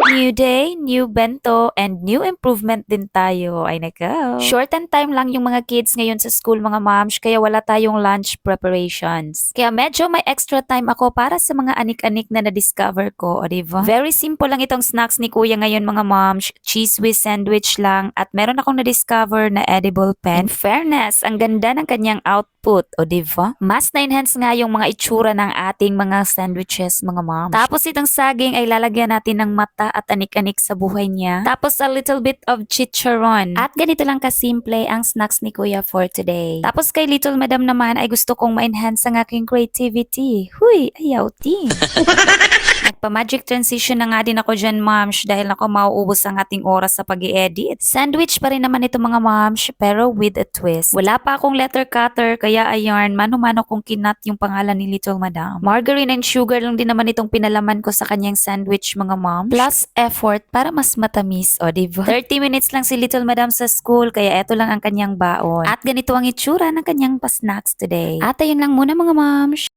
New day, new bento, and new improvement din tayo. Ay nako. Shorten time lang yung mga kids ngayon sa school mga moms, kaya wala tayong lunch preparations. Kaya medyo may extra time ako para sa mga anik-anik na na-discover ko, o diba? Very simple lang itong snacks ni kuya ngayon mga moms. Cheese whiz sandwich lang at meron akong na-discover na edible pen. In fairness, ang ganda ng kanyang output, o diba? Mas na-enhance nga yung mga itsura ng ating mga sandwiches mga moms. Tapos itong saging ay lalagyan natin ng mata at anik-anik sa buhay niya. Tapos a little bit of chicharon. At ganito lang kasimple ang snacks ni Kuya for today. Tapos kay Little Madam naman ay gusto kong ma-enhance ang aking creativity. Huy, ayaw din. Nagpa-magic transition na nga din ako dyan, moms, dahil ako mauubos ang ating oras sa pag-i-edit. Sandwich pa rin naman ito mga moms, pero with a twist. Wala pa akong letter cutter, kaya ayun, mano-mano kong kinat yung pangalan ni Little Madam. Margarine and sugar lang din naman itong pinalaman ko sa kanyang sandwich mga moms. Plus effort para mas matamis, o diba? 30 minutes lang si Little Madam sa school, kaya eto lang ang kanyang baon. At ganito ang itsura ng kanyang pa-snacks today. At ayun lang muna mga moms.